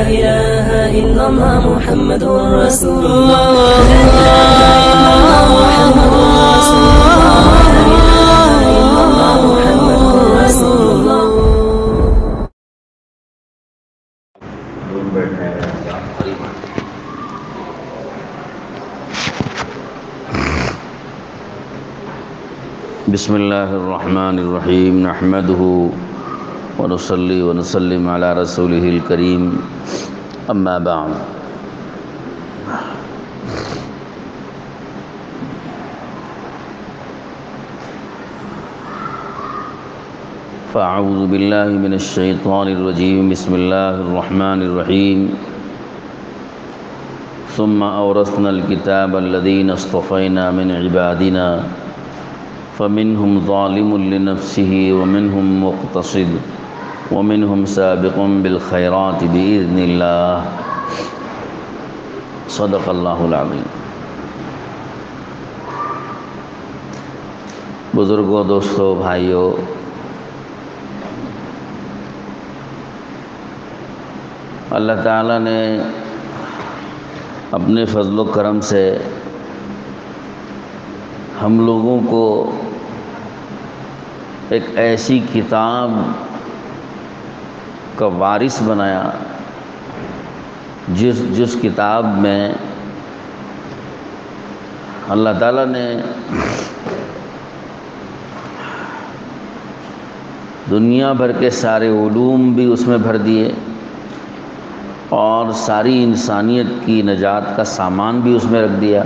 إله إلا الله محمد رسول الله لا إله إلا الله محمد رسول الله لا إله إلا الله محمد رسول الله. بسم اللہ الرحمن الرحیم نحمده ونصلی ونسلم علی رسولہ الکریم اما بعد فاعوذ باللہ من الشیطان الرجیم بسم اللہ الرحمن الرحیم ثم اورثنا الكتاب الذین اصطفینا من عبادنا فمنهم ظالم لنفسه ومنهم مقتصد ومنهم سابق بالخيرات بإذن الله. صدق اللہ العظیم. بزرگوں، دوستوں، بھائیوں، اللہ تعالیٰ نے اپنے فضل و کرم سے ہم لوگوں کو ایک ایسی کتاب کا وارث بنایا جس کتاب میں اللہ تعالیٰ نے دنیا بھر کے سارے علوم بھی اس میں بھر دیے اور ساری انسانیت کی نجات کا سامان بھی اس میں رکھ دیا،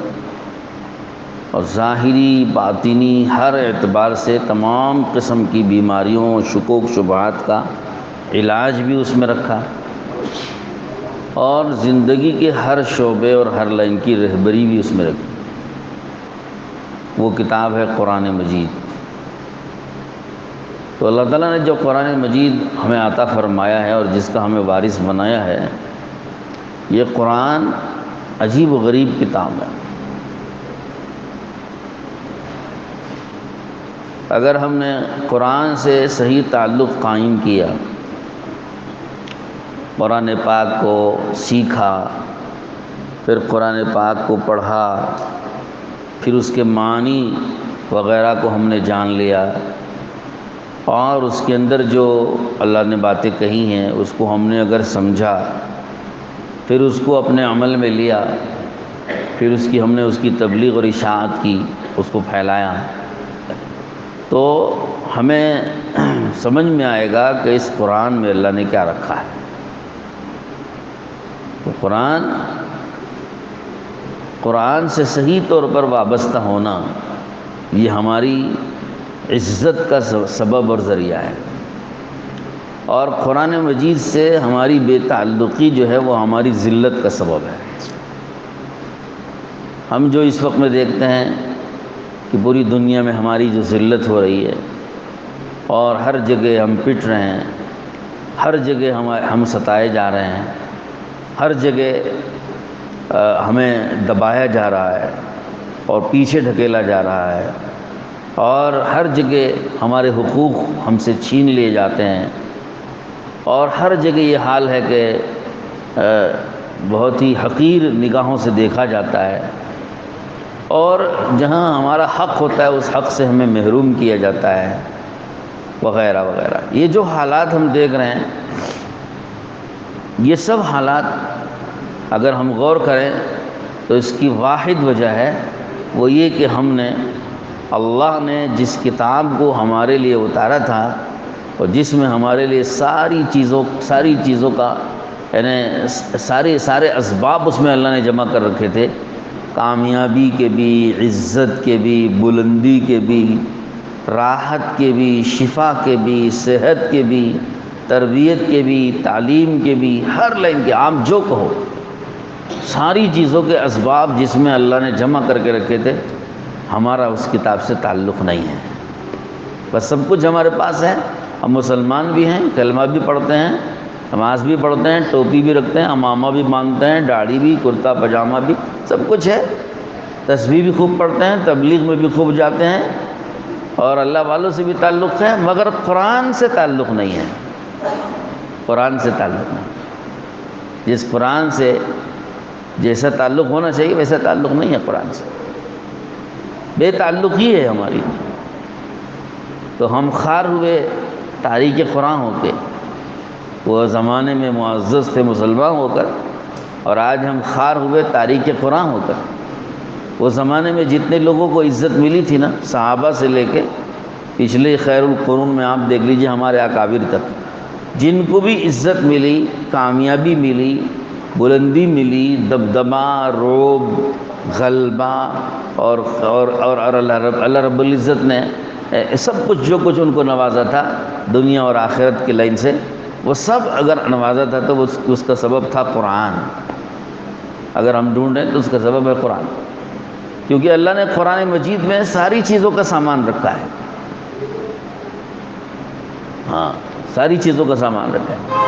اور ظاہری باطنی ہر اعتبار سے تمام قسم کی بیماریوں، شکوک شبہات کا علاج بھی اس میں رکھا، اور زندگی کے ہر شعبے اور ہر لائن کی رہبری بھی اس میں رکھی. وہ کتاب ہے قرآن مجید. تو اللہ تعالیٰ نے جو قرآن مجید ہمیں عطا فرمایا ہے اور جس کا ہمیں وارث بنایا ہے، یہ قرآن عجیب و غریب کتاب ہے. اگر ہم نے قرآن سے صحیح تعلق قائم کیا، قرآن پاک کو سیکھا، پھر قرآن پاک کو پڑھا، پھر اس کے معنی وغیرہ کو ہم نے جان لیا، اور اس کے اندر جو اللہ نے باتیں کہی ہیں اس کو ہم نے اگر سمجھا، پھر اس کو اپنے عمل میں لیا، پھر ہم نے اس کی تبلیغ اور اشاعت کی، اس کو پھیلایا، تو ہمیں سمجھ میں آئے گا کہ اس قرآن میں اللہ نے کیا رکھا ہے. تو قرآن سے صحیح طور پر وابستہ ہونا یہ ہماری عزت کا سبب اور ذریعہ ہے، اور قرآن مجید سے ہماری بے تعلقی جو ہے وہ ہماری ذلت کا سبب ہے. ہم جو اس وقت میں دیکھتے ہیں کہ پوری دنیا میں ہماری جو ذلت ہو رہی ہے، اور ہر جگہ ہم پٹ رہے ہیں، ہر جگہ ہم ستائے جا رہے ہیں، ہر جگہ ہمیں دبایا جا رہا ہے اور پیچھے ڈھکیلا جا رہا ہے، اور ہر جگہ ہمارے حقوق ہم سے چھین لیے جاتے ہیں، اور ہر جگہ یہ حال ہے کہ بہت ہی حقیر نگاہوں سے دیکھا جاتا ہے، اور جہاں ہمارا حق ہوتا ہے اس حق سے ہمیں محروم کیا جاتا ہے، وغیرہ وغیرہ. یہ جو حالات ہم دیکھ رہے ہیں، یہ سب حالات اگر ہم غور کریں تو اس کی واحد وجہ ہے وہ یہ کہ ہم نے اللہ نے جس کتاب کو ہمارے لیے اتارا تھا، اور جس میں ہمارے لیے ساری چیزوں کا یعنی سارے اسباب اس میں اللہ نے جمع کر رکھے تھے، کامیابی کے بھی، عزت کے بھی، بلندی کے بھی، راحت کے بھی، شفا کے بھی، صحت کے بھی، تربیت کے بھی، تعلیم کے بھی، ہر لائن کے، آپ جو کہو، ساری چیزوں کے اسباب جس میں اللہ نے جمع کر کے رکھے تھے، ہمارا اس کتاب سے تعلق نہیں ہے. بس سب کچھ ہمارے پاس ہے، ہم مسلمان بھی ہیں، کلمہ بھی پڑھتے ہیں، نماز بھی پڑھتے ہیں، ٹوپی بھی رکھتے ہیں، امامہ بھی باندھتے ہیں، داڑھی بھی، کرتا پاجامہ بھی، سب کچھ ہے، تسبیح بھی خوب پڑھتے ہیں، تبلیغ میں بھی خوب جاتے ہیں، اور اللہ والوں سے بھی تعلق ہے، مگر قرآن سے تعلق نہیں ہے. قرآن سے تعلق نہیں. جس قرآن سے جیسا تعلق ہونا چاہیے ویسا تعلق نہیں ہے قرآن سے، بے تعلق ہی ہے ہماری۔ تو ہم خوار ہوئے تاریخ قرآن ہو کے، وہ زمانے میں معزز تھے مسلمان ہو کر، اور آج ہم خوار ہوئے تاریخ قرآن ہو کر۔ وہ زمانے میں جتنے لوگوں کو عزت ملی تھی نا، صحابہ سے لے کے پچھلے خیر القرون میں آپ دیکھ لیجئے ہمارے اکابر تک، جن کو بھی عزت ملی، کامیابی ملی، بلندی ملی، دبدبہ، رعب، غلبہ، اور اللہ رب العزت نے سب کچھ جو کچھ ان کو نوازا تھا دنیا اور آخرت کے لائن سے، وہ سب اگر نوازا تھا تو اس کا سبب تھا قرآن۔ اگر ہم ڈھونڈیں تو اس کا سبب ہے قرآن، کیونکہ اللہ نے قرآن مجید میں ساری چیزوں کا سامان رکھا ہے۔ ہاں، ساری چیزوں کا سامان رکھا ہے۔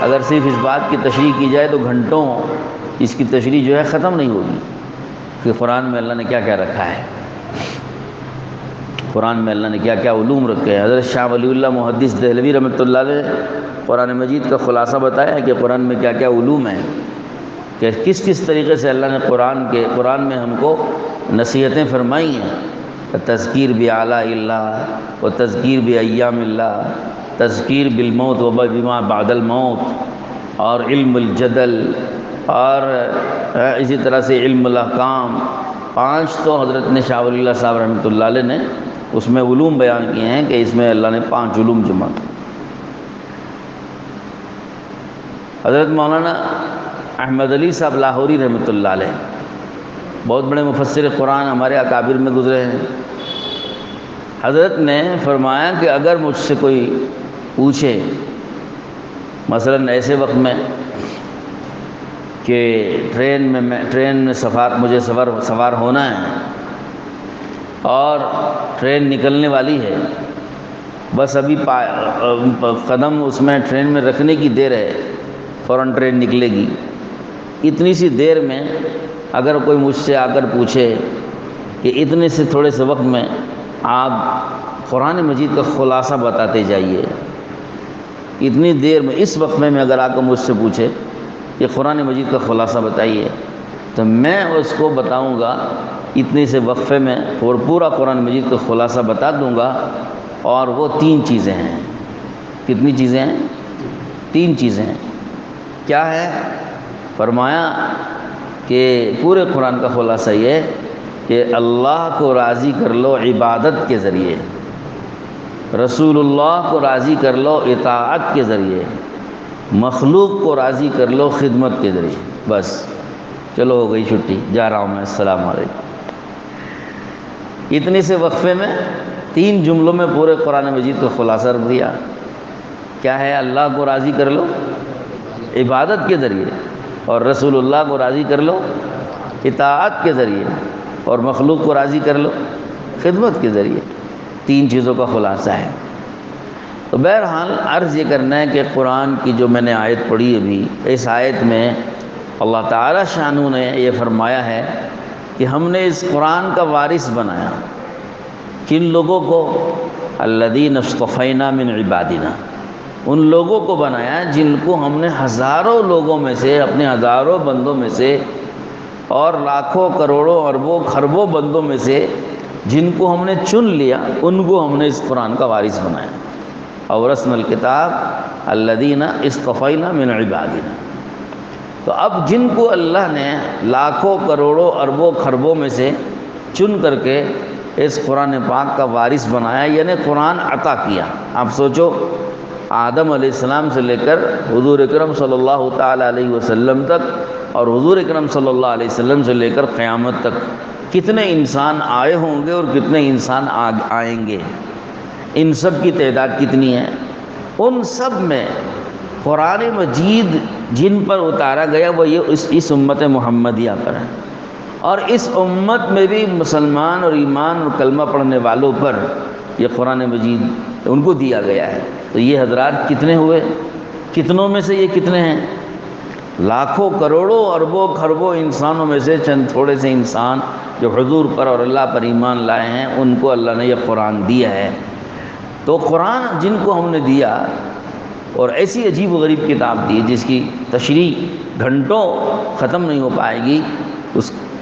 اگر صرف اس بات کی تشریح کی جائے تو گھنٹوں اس کی تشریح جو ہے ختم نہیں ہوگی کہ قرآن میں اللہ نے کیا کیا رکھا ہے، قرآن میں اللہ نے کیا کیا علوم رکھے ہیں۔ حضرت شاہ ولی اللہ محدث دہلوی رحمۃ اللہ علیہ قرآن مجید کا خلاصہ بتایا ہے کہ قرآن میں کیا کیا علوم ہیں، کہ کس کس طریقے سے اللہ نے قرآن میں ہم کو نصیحتیں فرمائی ہیں، تذکیر بآلاء اللہ و تذکیر بایام اللہ، تذکیر بالموت و بما بعد الموت، اور علم الجدل، اور اسی طرح سے علم الاحکام۔ 5 تو حضرت نے شاہ ولی اللہ صاحب رحمۃ اللہ علیہ نے اس میں علوم بیان کیے ہیں کہ اس میں اللہ نے 5 علوم جمع کیے۔ حضرت مولانا احمد علی صاحب لاہوری رحمۃ اللہ علیہ بہت بڑے مفسر قرآن ہمارے اکابر میں گزرے ہیں۔ حضرت نے فرمایا کہ اگر مجھ سے کوئی پوچھے مثلاً ایسے وقت میں کہ ٹرین میں مجھے سوار ہونا ہے اور ٹرین نکلنے والی ہے، بس ابھی قدم اس میں ٹرین میں رکھنے کی دیر ہے، فوراً ٹرین نکلے گی، اتنی سی دیر میں اگر کوئی مجھ سے آ کر پوچھے کہ اتنے سے تھوڑے سے وقت میں آپ قرآن مجید کا خلاصہ بتاتے جائیے، اتنی دیر میں اس وقت میں اگر آ کر مجھ سے پوچھے کہ قرآن مجید کا خلاصہ بتائیے، تو میں اس کو بتاؤں گا اتنے سے وقفے میں اور پورا قرآن مجید کا خلاصہ بتا دوں گا، اور وہ 3 چیزیں ہیں۔ کتنی چیزیں ہیں؟ 3 چیزیں ہیں۔ کیا ہے؟ فرمایا کہ پورے قرآن کا خلاصہ یہ کہ اللہ کو راضی کر لو عبادت کے ذریعے، رسول اللہ کو راضی کر لو اطاعت کے ذریعے، مخلوق کو راضی کر لو خدمت کے ذریعے۔ بس چلو ہو گئی چھٹی، جا رہا ہوں میں، السلام علیکم۔ اتنے سے وقفے میں 3 جملوں میں پورے قرآن مجید کا خلاصہ رکھ دیا۔ کیا ہے؟ اللہ کو راضی کر لو عبادت کے ذریعے، اور رسول اللہ کو راضی کر لو اطاعت کے ذریعے، اور مخلوق کو راضی کر لو خدمت کے ذریعے۔ 3 چیزوں کا خلاصہ ہے۔ تو بہرحال عرض یہ کرنا ہے کہ قرآن کی جو میں نے آیت پڑھی ابھی، اس آیت میں اللہ تعالیٰ شانو نے یہ فرمایا ہے کہ ہم نے اس قرآن کا وارث بنایا کن لوگوں کو؟ الذین اصطفینا من عبادنا، ان لوگوں کو بنایا جن کو ہم نے ہزاروں لوگوں میں سے، اپنے ہزاروں بندوں میں سے، اور لاکھوں کروڑوں اربوں خربوں بندوں میں سے جن کو ہم نے چن لیا، ان کو ہم نے اس قرآن کا وارث بنایا۔ اورثنا الکتاب الذین اصطفینا من عبادنا۔ تو اب جن کو اللہ نے لاکھوں کروڑوں اربوں خربوں میں سے چن کر کے اس قرآن پاک کا وارث بنایا، یعنی قرآن عطا کیا۔ آپ سوچو، آدم علیہ السلام سے لے کر حضور اکرم صلی اللہ تعالیٰ علیہ وسلم تک، اور حضور اکرم صلی اللہ علیہ وسلم سے لے کر قیامت تک کتنے انسان آئے ہوں گے اور کتنے انسان آئیں گے، ان سب کی تعداد کتنی ہے؟ ان سب میں قرآن مجید جن پر اتارا گیا وہ یہ اس امت محمدیہ پر ہے، اور اس امت میں بھی مسلمان اور ایمان اور کلمہ پڑھنے والوں پر یہ قرآن مجید ان کو دیا گیا ہے۔ تو یہ حضرات کتنے ہوئے؟ کتنوں میں سے یہ کتنے ہیں؟ لاکھوں کروڑوں اربوں خربوں انسانوں میں سے چند تھوڑے سے انسان جو حضور پر اور اللہ پر ایمان لائے ہیں، ان کو اللہ نے یہ قرآن دیا ہے۔ تو قرآن جن کو ہم نے دیا، اور ایسی عجیب و غریب کتاب دی جس کی تشریح گھنٹوں ختم نہیں ہو پائے گی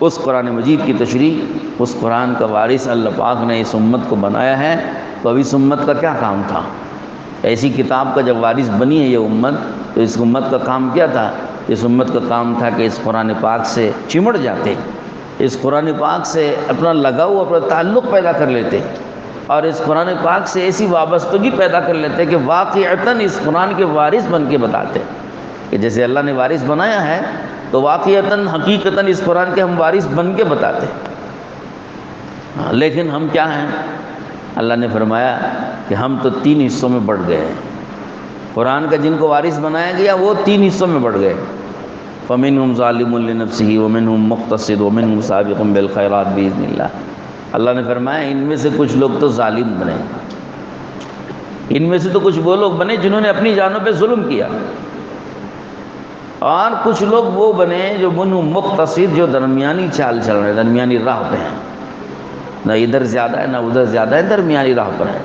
اس قرآن مجید کی تشریح۔ اس قرآن کا وارث اللہ پاک نے اس امت کو بنایا ہے، تو اب اس امت کا کیا کام تھا؟ ایسی کتاب کا جب وارث بنی ہے یہ امت، تو اس امت کا کام کیا تھا؟ اس امت کا کام تھا کہ اس قرآن پاک سے چمڑ جاتے، اس قرآن پاک سے اپنا لگاؤ، اپنا تعلق پیدا کر لیتے، اور اس قرآن پاک سے ایسی وابستگی پیدا کر لیتے کہ واقعتاً اس قرآن کے وارث بن کے بتاتے کہ جیسے اللہ نے وارث بنایا ہے تو واقعتاً حقیقتاً اس قرآن کے ہم وارث بن کے بتاتے۔ لیکن ہم کیا ہیں؟ اللہ نے فرمایا کہ ہم تو 3 حصوں میں بٹ گئے ہیں۔ قرآن کا جن کو وارث بنایا گیا وہ 3 حصوں میں بٹ گئے۔ فَمِنْهُمْ ظَالِمٌ لِنَفْسِهِ وَمِنْهُمْ مُقْتَصِدٌ وَمِنْهُمْ سَابِقٌ بِالْخَيْرَاتِ بِإِذْنِ اللَّهِ۔ اللہ نے فرمایا ان میں سے کچھ لوگ تو ظالم بنے، ان میں سے تو کچھ وہ لوگ بنے جنہوں نے اپنی جانوں پہ ظلم کیا، اور کچھ لوگ وہ بنے جو منہم مقتصد، جو درمیانی چال چل رہے ہیں، درمیانی راہ پہ ہیں، نہ ادھر زیادہ ہے نہ ادھر زیادہ ہے، درمیانی راہ پر ہے۔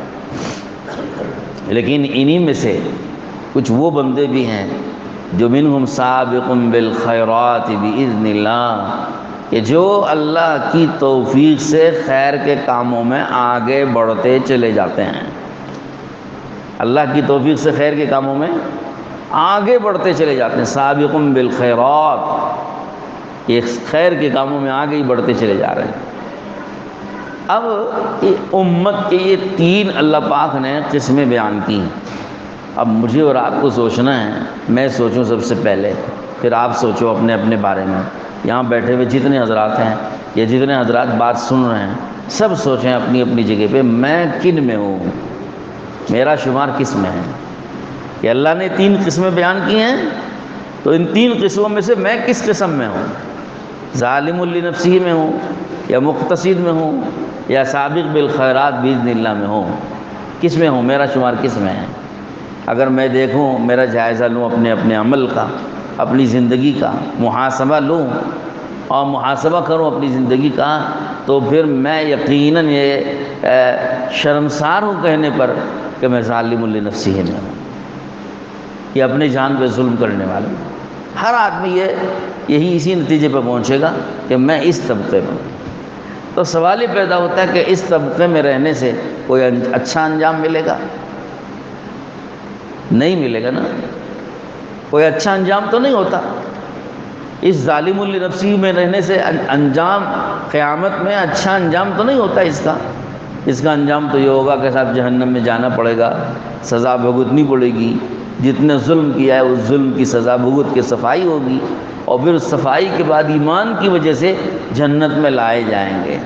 لیکن انہی میں سے کچھ وہ بندے بھی ہیں جو منہم سابق بالخیرات باذن اللہ، کہ جو اللہ کی توفیق سے خیر کے کاموں میں آگے بڑھتے چلے جاتے ہیں۔ اللہ کی توفیق سے خیر کے کاموں میں آگے بڑھتے چلے جاتے ہیں۔ سابق بالخیرات، یہ خیر کے کاموں میں آگے ہی بڑھتے چلے جا رہے ہیں۔ اب امت کے یہ 3 اللہ پاک نے قسمیں بیان کی۔ اب مجھے اور آپ کو سوچنا ہے، میں سوچوں سب سے پہلے، پھر آپ سوچو اپنے اپنے بارے میں۔ یہاں بیٹھے ہوئے جتنے حضرات ہیں یا جتنے حضرات بات سن رہے ہیں، سب سوچیں اپنی اپنی جگہ پہ میں کن میں ہوں، میرا شمار کس میں ہے۔ کہ اللہ نے 3 قسمیں بیان کی ہیں، تو ان 3 قسموں میں سے میں کس قسم میں ہوں؟ ظالم لنفسہ میں ہوں، یا مقتصد میں ہوں، یا سابق بالخیرات باذن اللہ میں ہوں؟ کس میں ہوں؟ میرا شمار کس میں ہے؟ اگر میں دیکھوں، میرا جائزہ لوں اپنے اپنے عمل کا، اپنی زندگی کا محاسبہ لوں اور محاسبہ کروں اپنی زندگی کا، تو پھر میں یقیناً یہ شرمسار ہوں کہنے پر کہ میں ظالم لنفسہ میں ہوں، یہ اپنی جان پہ ظلم کرنے والا ہوں۔ ہر آدمی یہی اسی نتیجے پہ پہنچے گا کہ میں اس طبقے میں ہوں۔ تو سوال یہ پیدا ہوتا ہے کہ اس طبقے میں رہنے سے کوئی اچھا انجام ملے گا؟ نہیں ملے گا نا، کوئی اچھا انجام تو نہیں ہوتا۔ اس ظالم لنفسہ میں رہنے سے انجام قیامت میں اچھا انجام تو نہیں ہوتا اس کا انجام تو یہ ہوگا کہ صاحب جہنم میں جانا پڑے گا، سزا بھگتنی پڑے گی، جتنے ظلم کیا ہے اس ظلم کی سزا بھگت کے صفائی ہوگی، اور پھر اس صفائی کے بعد ایمان کی وجہ سے جنت میں لائے جائیں گے۔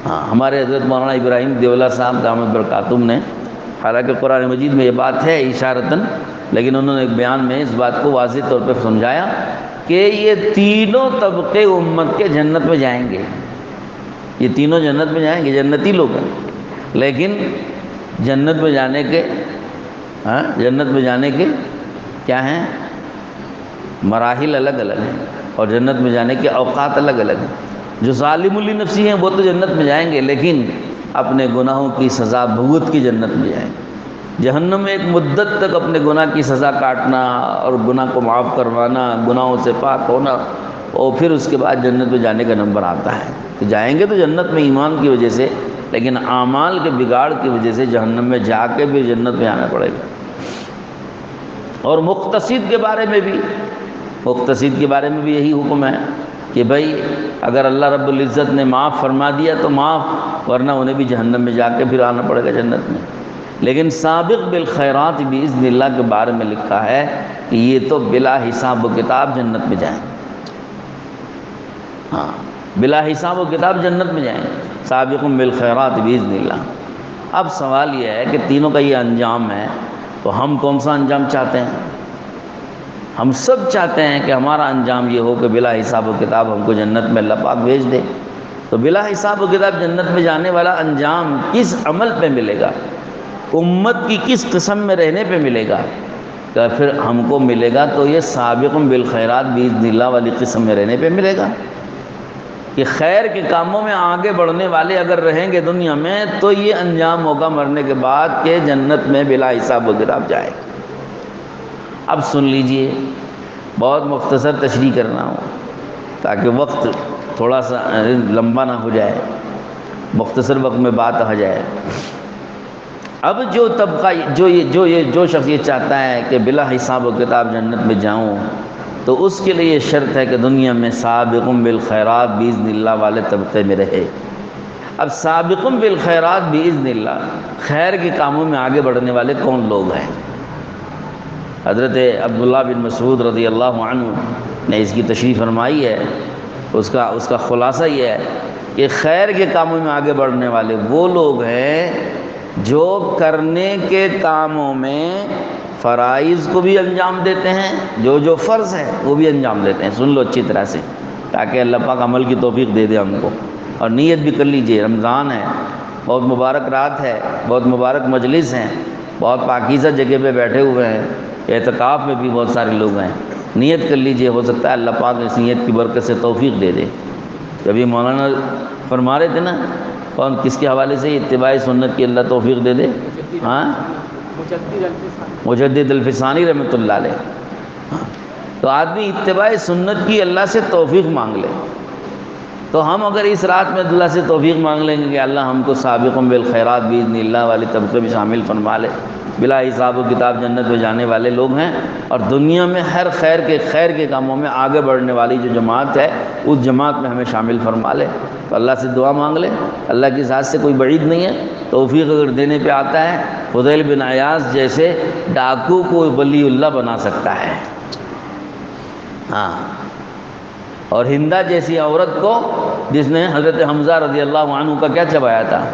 ہاں، ہمارے حضرت مولانا ابراہیم دیولہ صاحب دامت برکاتہم نے، حالانکہ قرآن مجید میں یہ بات ہے اشارتاً، لیکن انہوں نے ایک بیان میں اس بات کو واضح طور پہ سمجھایا کہ یہ تینوں طبقے امت کے جنت میں جائیں گے، یہ تینوں جنت میں جائیں گے، جنتی لوگ ہیں، لیکن جنت میں جانے کے کیا ہیں؟ مراحل الگ الگ ہیں، اور جنت میں جانے کے اوقات الگ الگ ہیں۔ جو ظالم لنفسہ ہیں وہ تو جنت میں جائیں گے، لیکن اپنے گناہوں کی سزا بھگت کی جنت میں جائیں گے۔ جہنم میں ایک مدت تک اپنے گناہ کی سزا کاٹنا اور گناہ کو معاف کروانا، گناہوں سے پاک ہونا، اور پھر اس کے بعد جنت میں جانے کا نمبر آتا ہے کہ جائیں گے تو جنت میں ایمان کی وجہ سے، لیکن اعمال کے بگاڑ کی وجہ سے جہنم میں جا کے بھی جنت میں آنا پڑے گا۔ اور مقتصد کے بارے میں بھی یہی حکم ہے کہ بھائی اگر اللہ رب العزت نے معاف فرما دیا تو معاف، ورنہ انہیں بھی جہنم میں جا کے پھر آنا پڑے گا جنت میں۔ لیکن سابق بالخیرات باذن اللہ کے بارے میں لکھا ہے کہ یہ تو بلا حساب و کتاب جنت میں جائیں، ہاں بلا حساب و کتاب جنت میں جائیں، سابق بالخیرات باذن اللہ۔ اب سوال یہ ہے کہ تینوں کا یہ انجام ہے، تو ہم کون سا انجام چاہتے ہیں؟ ہم سب چاہتے ہیں کہ ہمارا انجام یہ ہو کہ بلا حساب و کتاب ہم کو جنت میں اللہ پاک بھیج دے۔ تو بلا حساب و کتاب جنت میں جانے والا انجام کس عمل پہ ملے گا؟ امت کی کس قسم میں رہنے پہ ملے گا؟ کہ پھر ہم کو ملے گا تو یہ سابق بالخیرات باذن اللہ والی قسم میں رہنے پہ ملے گا کہ خیر کے کاموں میں آگے بڑھنے والے اگر رہیں گے دنیا میں تو یہ انجام ہوگا مرنے کے بعد کہ جنت میں بلا حساب و کتاب جائے۔ اب سن لیجئے، بہت مختصر تشریح کرنا ہو تاکہ وقت تھوڑا سا لمبا نہ ہو جائے، مختصر وقت میں بات آ جائے۔ اب جو طبقہ جو شخص یہ چاہتا ہے کہ بلا حساب و کتاب جنت میں جاؤں، تو اس کے لیے یہ شرط ہے کہ دنیا میں سابقون بالخیرات باذن اللہ والے طبقے میں رہے۔ اب سابقون بالخیرات باذن اللہ، خیر کے کاموں میں آگے بڑھنے والے کون لوگ ہیں؟ حضرت عبداللہ بن مسعود رضی اللہ عنہ نے اس کی تشریح فرمائی ہے۔ اس کا خلاصہ یہ ہے کہ خیر کے کاموں میں آگے بڑھنے والے وہ لوگ ہیں جو کرنے کے کاموں میں فرائض کو بھی انجام دیتے ہیں، جو فرض ہے وہ بھی انجام دیتے ہیں۔ سن لو اچھی طرح سے تاکہ اللہ پاک عمل کی توفیق دے دے ہم کو۔ اور نیت بھی کر لیجئے، رمضان ہے، بہت مبارک رات ہے، بہت مبارک مجلس ہیں، بہت پاکیزہ جگہ پہ بیٹھے ہوئے ہیں، اعتکاف میں بھی بہت سارے لوگ ہیں۔ نیت کر لیجئے، ہو سکتا ہے اللہ پاک اس نیت کی برکت سے توفیق دے دے۔ کبھی مولانا فرما رہے تھے نا، کون کس کے حوالے سے اتباع سنت کی اللہ توفیق دے دے؟ ہاں، مجدد الفسانی رحمۃ اللہ علیہ۔ تو آدمی اتباع سنت کی اللہ سے توفیق مانگ لے، تو ہم اگر اس رات میں اللہ سے توفیق مانگ لیں گے کہ اللہ ہم کو سابقون بالخیرات باذن اللہ والے طبقے میں شامل فرما لے، بلا حساب و کتاب جنت میں جانے والے لوگ ہیں، اور دنیا میں ہر خیر کے کاموں میں آگے بڑھنے والی جو جماعت ہے اس جماعت میں ہمیں شامل فرما لے، تو اللہ سے دعا مانگ لے۔ اللہ کی ذات سے کوئی بعید نہیں ہے، توفیق اگر دینے پہ آتا ہے، فضیل بن عیاض جیسے ڈاکو کو ولی اللہ بنا سکتا ہے، ہاں، اور ہندہ جیسی عورت کو جس نے حضرت حمزہ رضی اللہ عنہ کا کیا چبایا تھا؟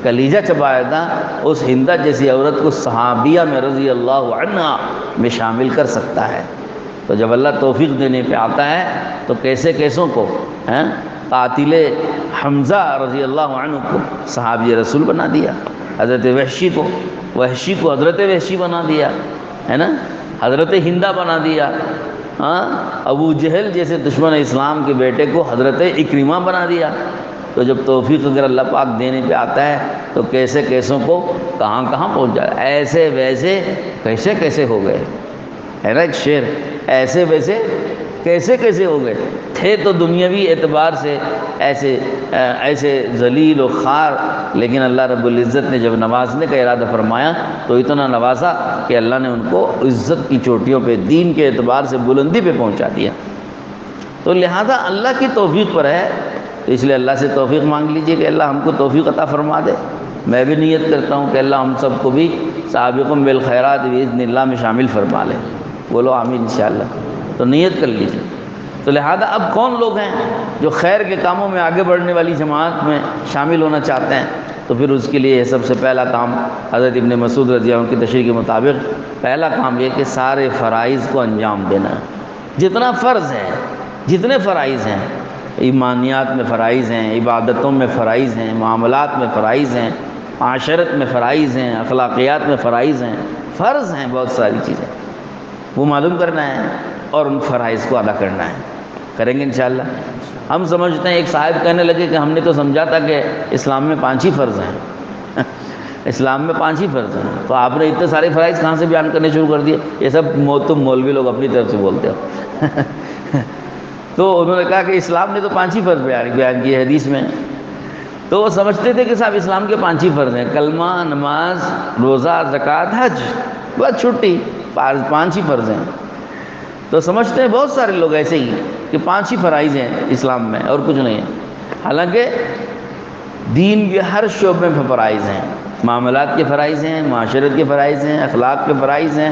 کلیجہ چبایا تھا، اس ہندہ جیسی عورت کو صحابیہ میں رضی اللہ عنہ میں شامل کر سکتا ہے۔ تو جب اللہ توفیق دینے پہ آتا ہے تو کیسوں کو قاتل حمزہ رضی اللہ عنہ کو صحابی رسول بنا دیا، حضرت وحشی کو حضرت وحشی بنا دیا، ہے نا، حضرت ہندہ بنا دیا، ہاں، ابو جہل جیسے دشمن اسلام کے بیٹے کو حضرت اکرمہ بنا دیا۔ تو جب توفیق اگر اللہ پاک دینے پہ آتا ہے تو کیسوں کو کہاں پہنچ جائے، ایسے ویسے کیسے ہو گئے، ہے نا ایک شعر، ایسے ویسے کیسے ہو گئے تھے تو دنیاوی اعتبار سے ایسے ذلیل و خوار، لیکن اللہ رب العزت نے جب نوازنے کا ارادہ فرمایا تو اتنا نوازا کہ اللہ نے ان کو عزت کی چوٹیوں پہ دین کے اعتبار سے بلندی پہ پہنچا دیا۔ تو لہذا اللہ کی توفیق پر ہے، تو اس لیے اللہ سے توفیق مانگ لیجئے کہ اللہ ہم کو توفیق عطا فرما دے۔ میں بھی نیت کرتا ہوں کہ اللہ ہم سب کو بھی سابقون بالخیرات باذن اللہ میں شامل فرما لے، بولو آمین انشاءاللہ۔ تو نیت کر لیجئے۔ تو لہذا اب کون لوگ ہیں جو خیر کے کاموں میں آگے بڑھنے والی جماعت میں شامل ہونا چاہتے ہیں؟ تو پھر اس کے لیے سب سے پہلا کام حضرت ابن مسعود رضی اللہ عنہ کی تشریح کے مطابق پہلا کام یہ کہ سارے فرائض کو انجام دینا، جتنے فرائض ہیں، ایمانیات میں فرائض ہیں، عبادتوں میں فرائض ہیں، معاملات میں فرائض ہیں، معاشرت میں فرائض ہیں، اخلاقیات میں فرائض ہیں، فرض ہیں، بہت ساری چیزیں وہ معلوم کرنا ہے اور ان فرائض کو ادا کرنا ہے۔ کریں گے انشاءاللہ۔ ہم سمجھتے ہیں، ایک صاحب کہنے لگے کہ ہم نے تو سمجھا تھا کہ اسلام میں 5 ہی فرض ہیں اسلام میں 5 ہی فرض ہیں، تو آپ نے اتنے سارے فرائض کہاں سے بیان کرنے شروع کر دیے؟ یہ سب تم مولوی لوگ اپنی طرف سے بولتے ہو تو انہوں نے کہا کہ اسلام نے تو 5 ہی فرض بیان کیے حدیث میں۔ تو وہ سمجھتے تھے کہ صاحب اسلام کے 5 ہی فرض ہیں، کلمہ، نماز، روزہ، زکوٰۃ، حج، بس چھٹی، 5 ہی فرض ہیں۔ تو سمجھتے ہیں بہت سارے لوگ ایسے ہی کہ 5 ہی فرائض ہیں اسلام میں اور کچھ نہیں ہے، حالانکہ دین کے ہر شعبے میں فرائض ہیں، معاملات کے فرائض ہیں، معاشرت کے فرائض ہیں، اخلاق کے فرائض ہیں،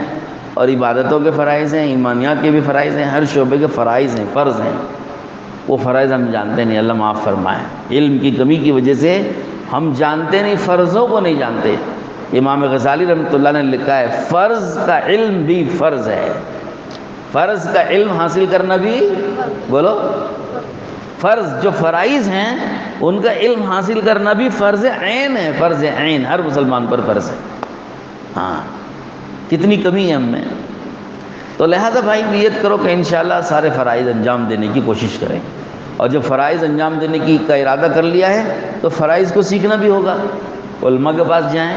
اور عبادتوں کے فرائض ہیں، ایمانیات کے بھی فرائض ہیں، ہر شعبے کے فرائض ہیں، فرض ہیں۔ وہ فرائض ہم جانتے نہیں، اللہ معاف فرمائے، علم کی کمی کی وجہ سے ہم جانتے نہیں، فرضوں کو نہیں جانتے۔ امام غزالی رحمۃ اللہ نے لکھا ہے فرض کا علم بھی فرض ہے، فرض کا علم حاصل کرنا بھی، بولو، فرض جو فرائض ہیں ان کا علم حاصل کرنا بھی فرض عین ہے، فرض عین ہر مسلمان پر فرض ہے۔ ہاں، کتنی کمی ہے ہم میں۔ تو لہذا بھائی نیت کرو کہ انشاءاللہ سارے فرائض انجام دینے کی کوشش کریں، اور جب فرائض انجام دینے کا ارادہ کر لیا ہے تو فرائض کو سیکھنا بھی ہوگا۔ علماء کے پاس جائیں،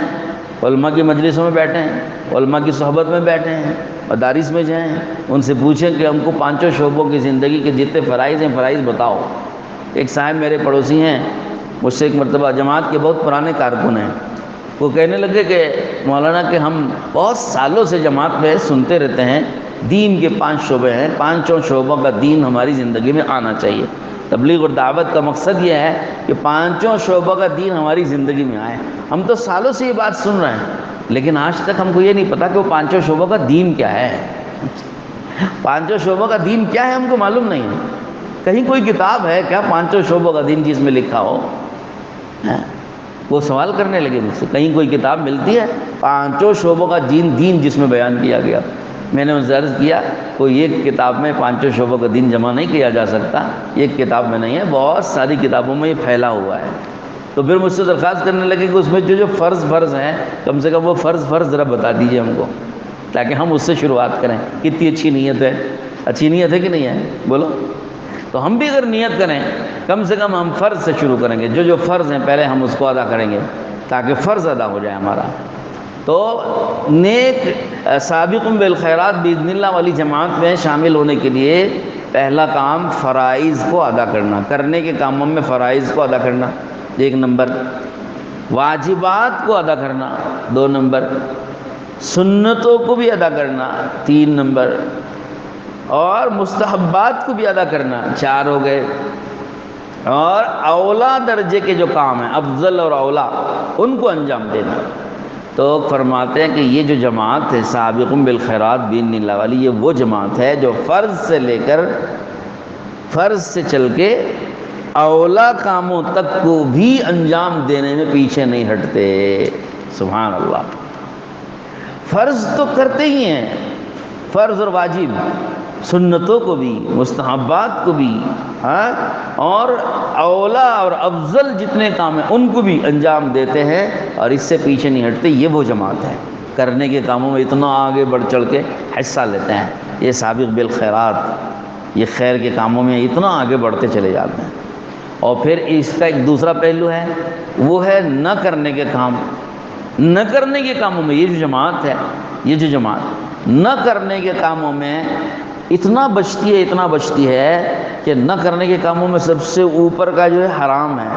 علماء کی مجلسوں میں بیٹھیں، علماء کی صحبت میں بیٹھیں، مدارس میں جائیں، ان سے پوچھیں کہ ہم کو پانچوں شعبوں کی زندگی کے جتنے فرائض ہیں فرائض بتاؤ۔ ایک صاحب میرے پڑوسی ہیں، مجھ سے ایک مرتبہ جماعت کے بہت پرانے کارکن ہیں، وہ کہنے لگے کہ مولانا کہ ہم بہت سالوں سے جماعت میں سنتے رہتے ہیں دین کے 5 شعبے ہیں، 5 شعبوں کا دین ہماری زندگی میں آنا چاہیے۔ تبلیغ اور دعوت کا مقصد یہ ہے کہ 5 شعبوں کا دین ہماری زندگی میں آئے۔ ہم تو سالوں سے یہ بات سن رہے ہیں، لیکن آج تک ہم کو یہ نہیں پتا کہ وہ 5 شعبوں کا دین کیا ہے۔ 5 شعبوں کا دین کیا ہے ہم کو معلوم نہیں ہے۔ کہیں کوئی کتاب ہے کیا 5 شعبوں کا دین جس میں لکھا ہو؟ وہ سوال کرنے لگے مجھ سے، کہیں کوئی کتاب ملتی ہے 5 شعبوں کا دین جس میں بیان کیا گیا؟ میں نے ان سے عرض کیا کوئی ایک کتاب میں 5 شعبوں کا دین جمع نہیں کیا جا سکتا، ایک کتاب میں نہیں ہے، بہت ساری کتابوں میں یہ پھیلا ہوا ہے۔ تو پھر مجھ سے درخواست کرنے لگے کہ اس میں جو فرض ہیں کم سے کم وہ فرض ذرا بتا دیجئے ہم کو، تاکہ ہم اس سے شروعات کریں۔ کتنی اچھی نیت ہے، اچھی نیت ہے کہ نہیں ہے؟ بولو۔ تو ہم بھی اگر نیت کریں کم سے کم ہم فرض سے شروع کریں گے، جو فرض ہیں پہلے ہم اس کو ادا کریں گے تاکہ فرض ادا ہو جائے ہمارا۔ تو نیک سابقون بالخیرات باذن اللہ والی جماعت میں شامل ہونے کے لیے پہلا کام فرائض کو ادا کرنا، کرنے کے کاموں میں فرائض کو ادا کرنا 1 نمبر، واجبات کو ادا کرنا 2 نمبر، سنتوں کو بھی ادا کرنا 3 نمبر، اور مستحبات کو بھی ادا کرنا 4 ہو گئے، اور اولا درجے کے جو کام ہیں افضل اور اولا ان کو انجام دینا۔ تو فرماتے ہیں کہ یہ جو جماعت ہے سابقون بالخیرات باذن اللہ والی، یہ وہ جماعت ہے جو فرض سے لے کر فرض سے چل کے اولا کاموں تک کو بھی انجام دینے میں پیچھے نہیں ہٹتے۔ سبحان اللہ۔ فرض تو کرتے ہی ہیں، فرض اور واجب، سنتوں کو بھی، مستحبات کو بھی، اور اولا اور افضل جتنے کام ہیں ان کو بھی انجام دیتے ہیں اور اس سے پیچھے نہیں ہٹتے۔ یہ وہ جماعت ہے کرنے کے کاموں میں اتنا آگے بڑھ چڑھ کے حصہ لیتے ہیں، یہ سابق بالخیرات، یہ خیر کے کاموں میں اتنا آگے بڑھتے چلے جاتے ہیں۔ اور پھر اس کا ایک دوسرا پہلو ہے، وہ ہے نہ کرنے کے کام۔ نہ کرنے کے کاموں میں یہ جو جماعت نہ کرنے کے کاموں میں اتنا بچتی ہے کہ نہ کرنے کے کاموں میں سب سے اوپر کا جو ہے حرام ہے،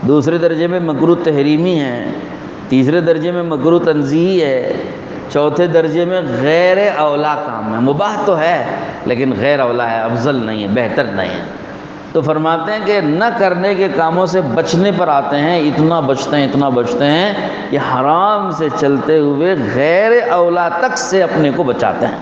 دوسرے درجے میں مکروہ تحریمی ہے، تیسرے درجے میں مکروہ تنزیہی ہے، چوتھے درجے میں غیر اولا کام ہے۔ مباح تو ہے لیکن غیر اولا ہے، افضل نہیں ہے، بہتر نہیں ہے۔ تو فرماتے ہیں کہ نہ کرنے کے کاموں سے بچنے پر آتے ہیں، اتنا بچتے ہیں کہ حرام سے چلتے ہوئے غیر اولا تک سے اپنے کو بچاتے ہیں۔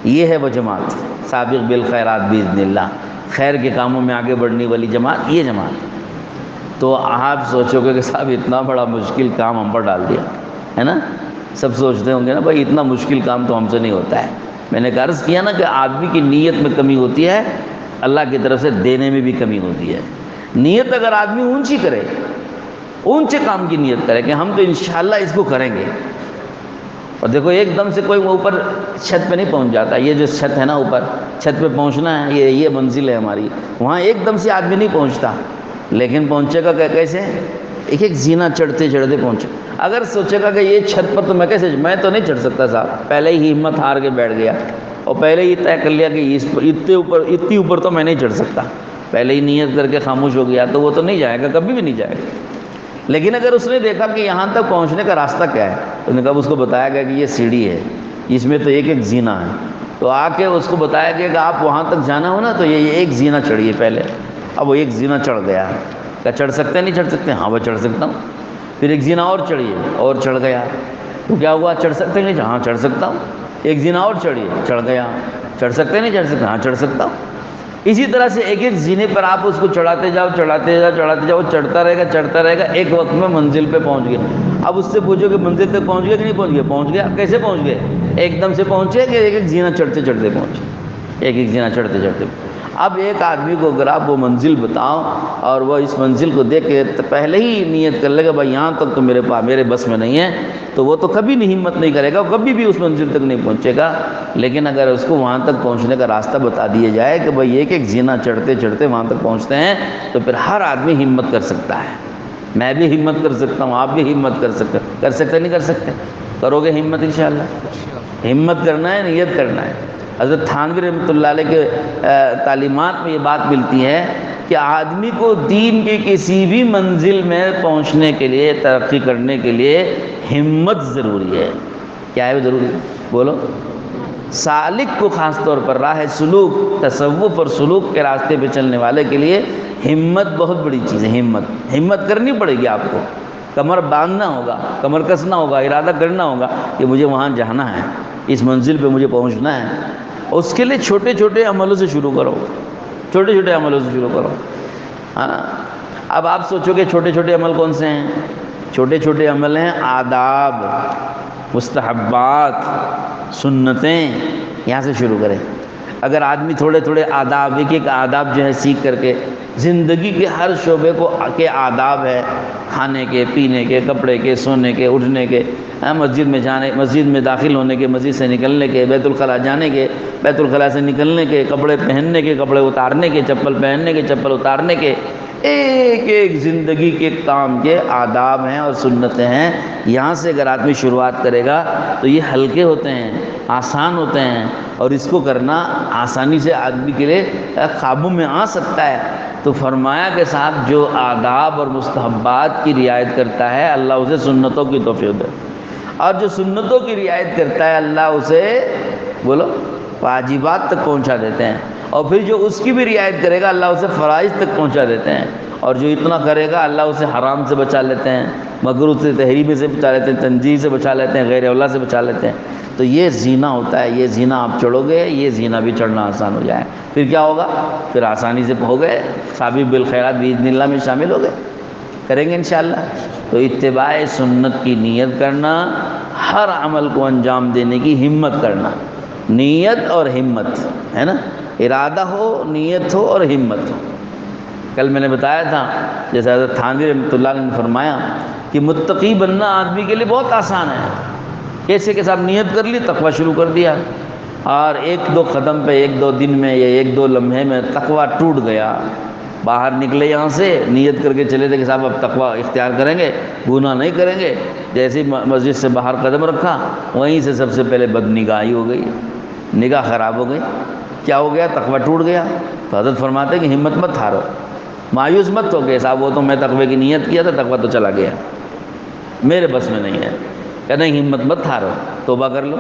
یہ ہے وہ جماعت سابق بالخیرات باذن اللہ، خیر کے کاموں میں آگے بڑھنے والی جماعت، یہ جماعت۔ تو آپ سوچو گے کہ صاحب اتنا بڑا مشکل کام ہم پر ڈال دیا ہے نا؟ سب سوچتے ہوں گے نا بھائی اتنا مشکل کام تو ہم سے نہیں ہوتا ہے۔ میں نے عرض کیا نا کہ آدمی کی نیت میں کمی ہوتی ہے، اللہ کی طرف سے دینے میں بھی کمی ہوتی ہے۔ نیت اگر آدمی اونچی کرے، اونچے کام کی نیت کرے کہ ہم تو انشاءاللہ اس کو کریں گے، اور دیکھو ایک دم سے کوئی اوپر چھت پہ نہیں پہنچ جاتا۔ یہ جو چھت ہے نا، اوپر چھت پہ پہنچنا ہے، یہ منزل ہے ہماری، وہاں ایک دم سے آدمی نہیں پہنچتا، لیکن پہنچے گا کیسے؟ ایک زینہ چڑھتے پہنچے۔ اگر سوچے گا کہ یہ چھت پر تو میں تو نہیں چڑھ سکتا صاحب، پہلے ہی ہمت ہار کے بیٹھ گیا اور پہلے ہی طے کر لیا کہ اتنی اوپر تو میں نہیں چڑھ سکتا، پہلے ہی نیت کر کے خاموش ہو گیا، تو وہ تو نہیں جائے گا، کبھی بھی نہیں جائے گا۔ لیکن اگر اس نے دیکھا کہ یہاں تک پہنچنے کا راستہ کیا ہے، تو نے کہا اس کو بتایا گیا کہ یہ سیڑھی ہے، اس میں تو ایک زینہ ہے، تو آ کے اس کو بتایا گیا کہ آپ وہاں تک جانا ہو نا تو یہ ایک زینہ چڑھیے پہلے۔ اب وہ ایک زینہ چڑھ گیا، کیا چڑھ سکتے نہیں چڑھ سکتے؟ ہاں وہ چڑھ سکتا ہوں۔ پھر ایک زینہ اور چڑھیے، اور چڑھ گیا، تو کیا ہوا؟ چڑھ سکتے نہیں؟ ہاں چڑھ سکتا ہوں۔ ایک زینہ اور چڑھیے، چڑھ گیا، چڑھ سکتے نہیں چڑھ سکتے؟ ہاں چڑھ سکتا ہوں۔ اسی طرح سے ایک زینے پر آپ اس کو چڑھاتے جاؤ، وہ چڑھتا رہے گا، ایک وقت میں منزل پہ پہنچ گئے۔ اب اس سے پوچھو کہ منزل تک پہنچ گیا کہ نہیں پہنچ گیا؟ پہنچ گیا۔ کیسے پہنچ گئے؟ ایک دم سے پہنچے کہ ایک زینہ چڑھتے پہنچے؟ ایک زینہ چڑھتے۔ اب ایک آدمی کو اگر آپ وہ منزل بتاؤ اور وہ اس منزل کو دیکھ کے پہلے ہی نیت کر لے گا بھائی یہاں تک تو میرے بس میں نہیں ہے، تو وہ تو کبھی نہیں ہمت نہیں کرے گا، کبھی بھی اس منزل تک نہیں پہنچے گا۔ لیکن اگر اس کو وہاں تک پہنچنے کا راستہ بتا دیا جائے کہ بھائی ایک زینہ چڑھتے وہاں تک پہنچتے ہیں، تو پھر ہر آدمی ہمت کر سکتا ہے۔ میں بھی ہمت کر سکتا ہوں، آپ بھی ہمت کر سکتے نہیں کر سکتے؟ کرو گے ہمت انشاءاللہ؟ ہمت کرنا ہے، نیت کرنا ہے۔ حضرت تھانوی رحمۃ اللہ علیہ کے تعلیمات میں یہ بات ملتی ہے کہ آدمی کو دین کی کسی بھی منزل میں پہنچنے کے لیے، ترقی کرنے کے لیے ہمت ضروری ہے۔ کیا ہے ضروری؟ بولو۔ سالک کو خاص طور پر راہ سلوک، تصوف اور سلوک کے راستے پہ چلنے والے کے لیے ہمت بہت بڑی چیز ہے۔ ہمت کرنی پڑے گی آپ کو، کمر باندھنا ہوگا، کمر کسنا ہوگا، ارادہ کرنا ہوگا کہ مجھے وہاں جانا ہے، اس منزل پہ مجھے پہنچنا ہے۔ اس کے لیے چھوٹے چھوٹے عملوں سے شروع کرو، چھوٹے چھوٹے عملوں سے شروع کرو۔ ہاں، اب آپ سوچو کہ چھوٹے چھوٹے عمل کون سے ہیں؟ چھوٹے چھوٹے عمل ہیں آداب، مستحبات، سنتیں، یہاں سے شروع کریں۔ اگر آدمی تھوڑے تھوڑے آداب، ایک ایک آداب جو ہے سیکھ کر کے زندگی کے ہر شعبے کے آداب ہے، کھانے کے، پینے کے، کپڑے کے، سونے کے، اٹھنے کے، مسجد میں جانے، مسجد میں داخل ہونے کے، مسجد سے نکلنے کے، بیت الخلاء جانے کے، بیت الخلاء سے نکلنے کے، کپڑے پہننے کے، کپڑے اتارنے کے، چپل پہننے کے، چپل اتارنے کے، ایک ایک زندگی کے کام کے آداب ہیں اور سنتیں ہیں۔ یہاں سے اگر آدمی شروعات کرے گا تو یہ ہلکے ہوتے ہیں، آسان ہوتے ہیں، اور اس کو کرنا آسانی سے آدمی کے لیے قابو میں آ سکتا ہے۔ تو فرمایا کہ صاحب جو آداب اور مستحبات کی رعایت کرتا ہے اللہ اسے سنتوں کی توفیق دے، اور جو سنتوں کی رعایت کرتا ہے اللہ اسے بولو واجبات تک پہنچا دیتے ہیں، اور پھر جو اس کی بھی رعایت کرے گا اللہ اسے فرائض تک پہنچا دیتے ہیں، اور جو اتنا کرے گا اللہ اسے حرام سے بچا لیتے ہیں، مکروہ سے، تحریمی سے بچا لیتے ہیں، تنزیہ سے بچا لیتے ہیں، غیر اولا سے بچا لیتے ہیں۔ تو یہ زینہ ہوتا ہے، یہ زینہ آپ چڑھو گے، یہ زینہ بھی چڑھنا آسان ہو جائے، پھر کیا ہوگا؟ پھر آسانی سے ہو گئے سابق بالخیرات باذن اللہ میں شامل ہو گئے، کریں گے انشاءاللہ۔ تو اتباع سنت کی نیت کرنا، ہر عمل کو انجام دینے کی ہمت کرنا، نیت اور ہمت ہے نا، ارادہ ہو، نیت ہو اور ہمت ہو۔ کل میں نے بتایا تھا جیسے حضرت تھانوی رحمۃ اللہ علیہ نے فرمایا کہ متقی بننا آدمی کے لیے بہت آسان ہے۔ کیسے کہ صاحب نیت کر لی، تقوی شروع کر دیا، اور ایک دو قدم پہ، ایک دو دن میں یا ایک دو لمحے میں تقوی ٹوٹ گیا، باہر نکلے یہاں سے نیت کر کے چلے تھے کہ صاحب اب تقوی اختیار کریں گے، گناہ نہیں کریں گے، جیسے مسجد سے باہر قدم رکھا وہیں سے سب سے پہلے بدنگاہی ہو گئی، نگاہ خراب ہو گئی، کیا ہو گیا؟ تقوی ٹوٹ گیا۔ تو حضرت فرماتے ہیں کہ ہمت مت ہارو، مایوس مت ہو گئے صاحب وہ تو میں تقوی کی نیت کیا تھا، تقوی تو چلا گیا، میرے بس میں نہیں ہے۔ کہ نہیں، ہمت مت ہارو، توبہ کر لو،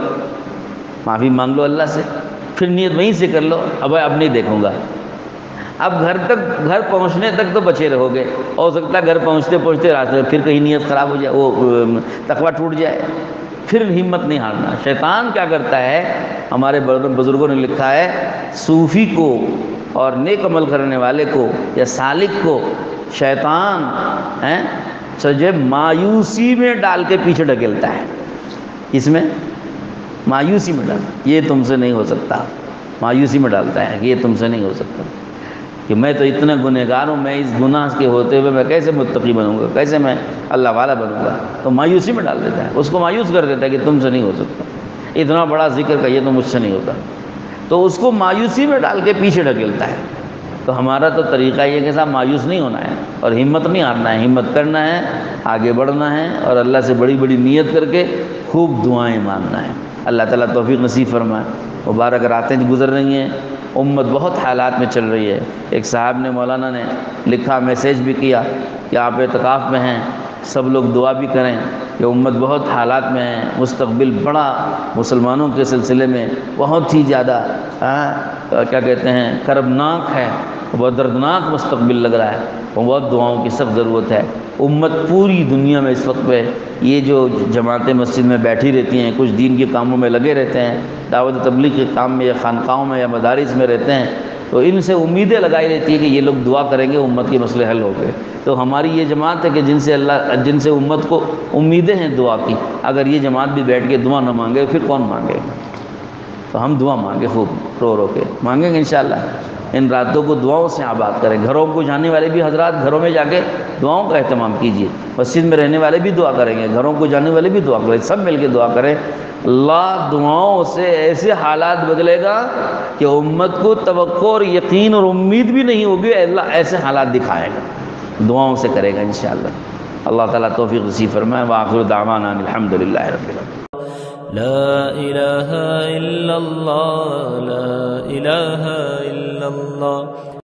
معافی مانگ لو اللہ سے، پھر نیت وہیں سے کر لو، اب نہیں دیکھوں گا۔ اب گھر پہنچنے تک تو بچے رہو گے، ہو سکتا ہے گھر پہنچتے پہنچتے راستے پھر کہیں نیت خراب ہو جائے، وہ تقوی ٹوٹ جائے، پھر ہمت نہیں ہارنا۔ شیطان کیا کرتا ہے، ہمارے بزرگوں نے لکھا ہے، صوفی کو اور نیک عمل کرنے والے کو یا سالک کو شیطان سجے مایوسی میں ڈال کے پیچھے ڈھکیلتا ہے۔ اس میں مایوسی میں ڈالتا، یہ تم سے نہیں ہو سکتا، مایوسی میں ڈالتا ہے کہ یہ تم سے نہیں ہو سکتا، کہ میں تو اتنا گنہگار ہوں، میں اس گناہ کے ہوتے ہوئے میں کیسے متقی بنوں گا، کیسے میں اللہ والا بنوں گا، تو مایوسی میں ڈال دیتا ہے، اس کو مایوس کر دیتا ہے کہ تم سے نہیں ہو سکتا، اتنا بڑا ذکر کا یہ تو مجھ سے نہیں ہوتا، تو اس کو مایوسی میں ڈال کے پیچھے ڈھکیلتا ہے۔ تو ہمارا تو طریقہ یہ کہ صاحب مایوس نہیں ہونا ہے اور ہمت نہیں ہارنا ہے، ہمت کرنا ہے، آگے بڑھنا ہے، اور اللہ سے بڑی بڑی نیت کر کے خوب دعائیں مانگنا ہے۔ اللہ تعالیٰ توفیق نصیب فرمائے۔ مبارک راتیں گزر رہی ہیں، امت بہت حالات میں چل رہی ہے۔ ایک صاحب نے، مولانا نے لکھا، میسیج بھی کیا کہ آپ اعتکاف میں ہیں، سب لوگ دعا بھی کریں کہ امت بہت حالات میں ہے، مستقبل بڑا مسلمانوں کے سلسلے میں بہت ہی زیادہ کیا کہتے ہیں کربناک ہے، بہت دردناک مستقبل لگ رہا ہے، بہت دعاؤں کی سخت ضرورت ہے۔ امت پوری دنیا میں اس وقت پہ یہ جو جماعتیں مسجد میں بیٹھی رہتی ہیں، کچھ دین کے کاموں میں لگے رہتے ہیں، دعوت تبلیغ کے کام میں یا خانقاہوں میں یا مدارس میں رہتے ہیں، تو ان سے امیدیں لگائی رہتی ہے کہ یہ لوگ دعا کریں گے امت کے مسئلے حل ہو گئے۔ تو ہماری یہ جماعت ہے کہ جن سے امت کو امیدیں ہیں دعا کی، اگر یہ جماعت بھی بیٹھ کے دعا نہ مانگے پھر کون مانگے؟ تو ہم دعا مانگے، خوب رو رو کے مانگیں گے انشاءاللہ۔ ان راتوں کو دعاؤں سے آباد کریں، گھروں کو جانے والے بھی حضرات گھروں میں جا کے دعاؤں کا اہتمام کیجیے، مسجد میں رہنے والے بھی دعا کریں گے، گھروں کو جانے والے بھی دعا کریں، سب مل کے دعا کریں۔ اللہ دعاؤں سے ایسے حالات بدلے گا کہ امت کو توقع اور یقین اور امید بھی نہیں ہوگی، اللہ ایسے حالات دکھائے گا، دعاؤں سے کرے گا انشاءاللہ۔ اللہ تعالیٰ توفیق نصیب فرمائے۔ وآخر دعوانا الحمدللہ رب العالمین۔ لا إله إلا الله لا إله إلا الله